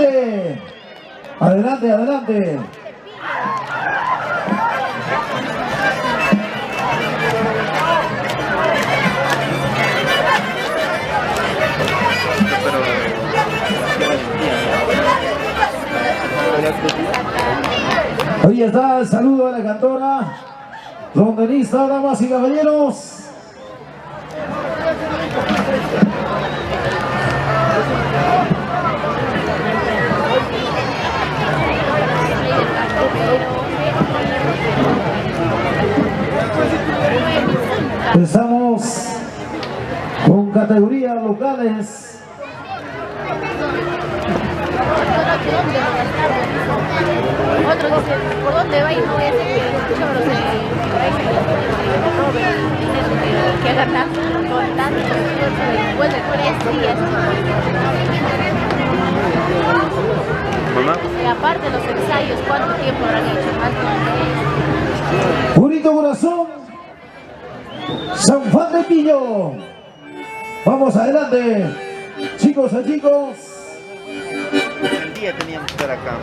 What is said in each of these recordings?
Adelante. Adelante, adelante. Ahí está el saludo de la cantora rondenista, damas y caballeros. Empezamos con categorías locales. Otro dice, ¿por dónde va? Y no voy a decir que yo no sé, que haga tanto, con tanto esfuerzo después de 3 días. ¿Mamá? Y aparte los ensayos, ¿cuánto tiempo habrán hecho? Más de Bonito corazón, San Juan de Pillo. Vamos adelante, chicos y chicos. El día teníamos que estar acá.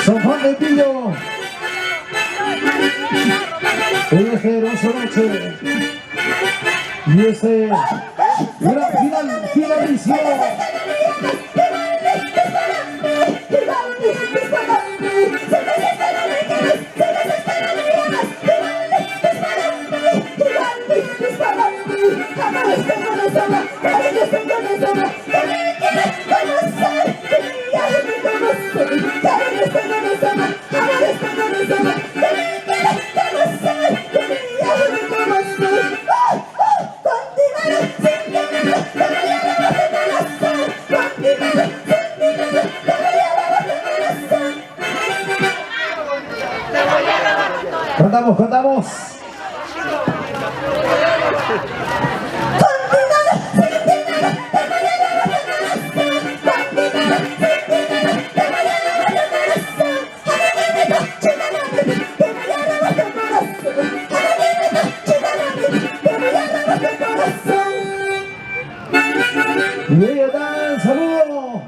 San Juan de Pillo. Esta hermosa noche. Y ese gran finalización. Cantamos, cantamos. Y ahí está el saludo.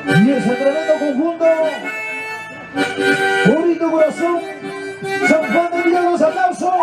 Y ese tremendo conjunto. Bonito corazón. San Juan de Pillo, los aplausos.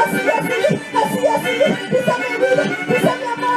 Así, así, así, así, písame vida, písame amor.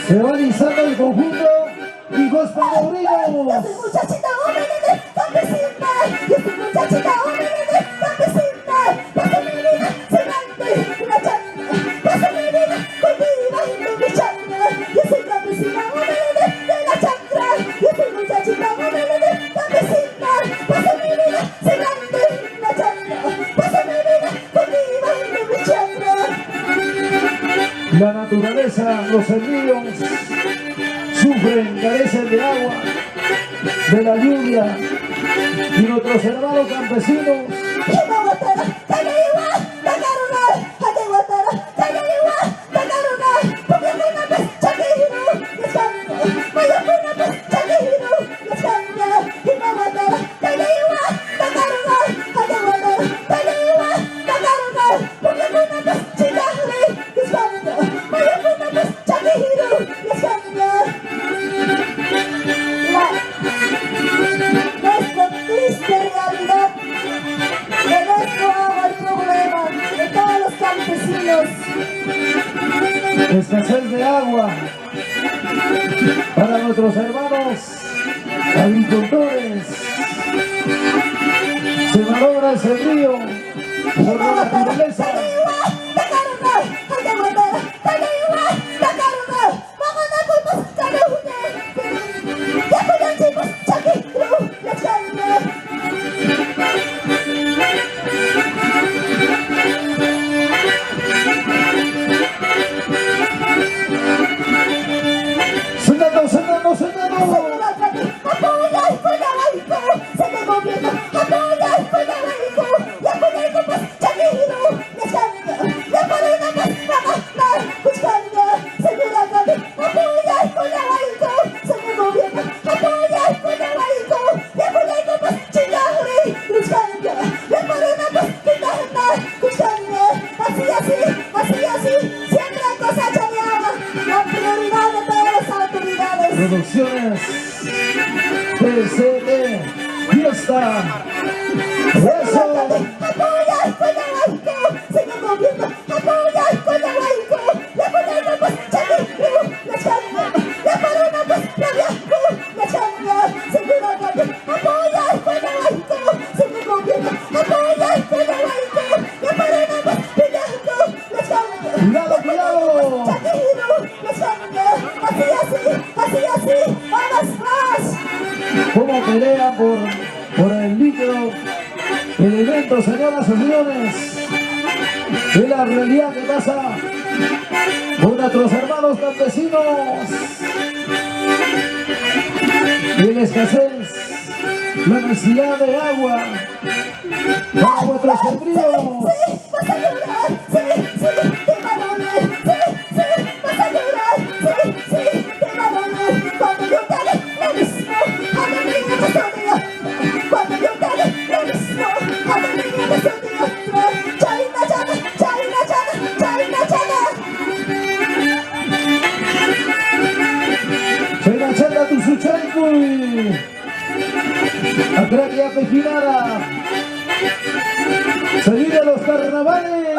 Se va alisando el conjunto Hijos Pandorinos. Muchachita, hombre, campesina. Yo soy muchachita, hombre, campesina. Paso mi vida cenando una changa. Paso mi vida cultivando mi changa. Yo soy campesina, hombre, de la chacra. Yo soy muchachita, hombre, campesina. Paso mi vida cenando una changa. Paso mi vida cultivando mi changa. La naturaleza, los sembríos sufren, carecen de agua, de la lluvia, y nuestros hermanos campesinos nuestra triste realidad, de nuestro agua el problema de todos los campesinos. escasez de agua para nuestros hermanos agricultores. Se malogra el sembrío por la naturaleza. Sonando, sonando, sonando. Producciones PCD Fiesta. Eso. Cuidado, cuidado. Como pelea por el líquido, el evento, señoras y señores, de la realidad que pasa con nuestros hermanos campesinos. Y la escasez, la necesidad de agua para nuestros sembríos. Chayna chata tu suchaykui Akrakia Pejinara. Se vienen los carnavales.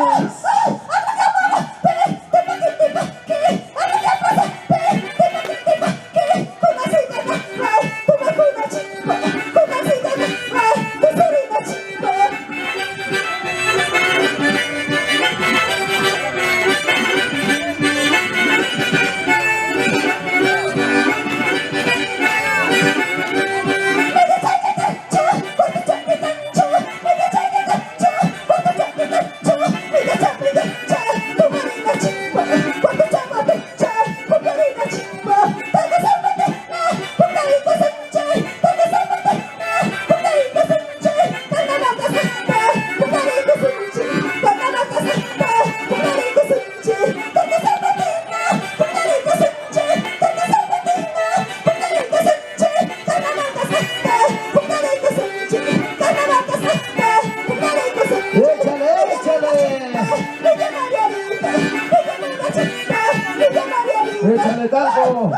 Échale tanto.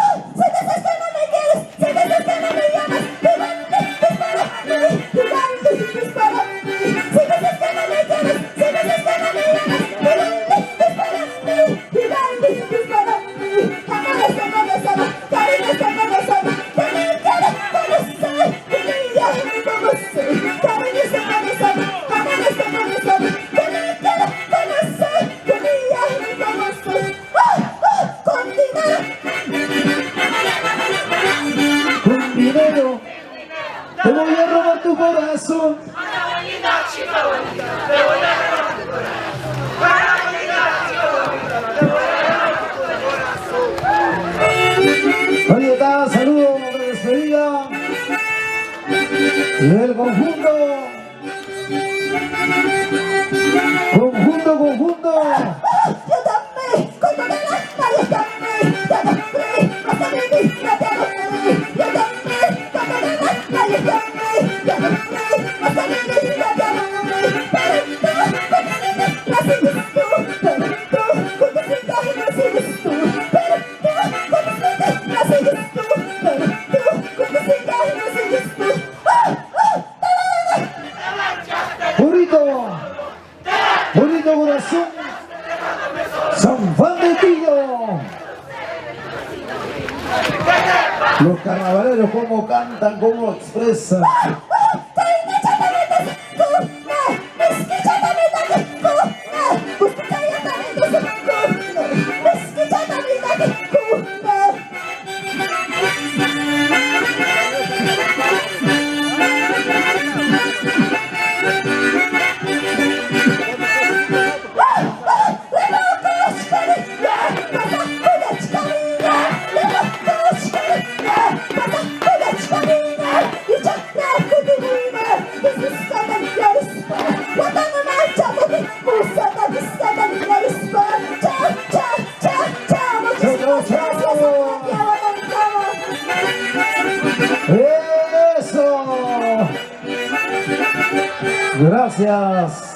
Jamás corazón. Ahí está, saludos de despedida del conjunto. Conjunto. Yo también, con toda la alma, yo también, te adoré, vas a vivir, no te adoré. Yo también, con toda la alma, yo también, te adoré, vas a vivir, no te adoré. Pero tú, con tu frente, la sigues tú. Pero tú, con tu frente, la sigues tú. Pero tú, con tu frente, la sigues tú. Pero tú, con tu frente, la sigues tú. Bonito corazón. San Juan de Tillo. Los carnavaleros cómo cantan, cómo expresan. Eso. Gracias.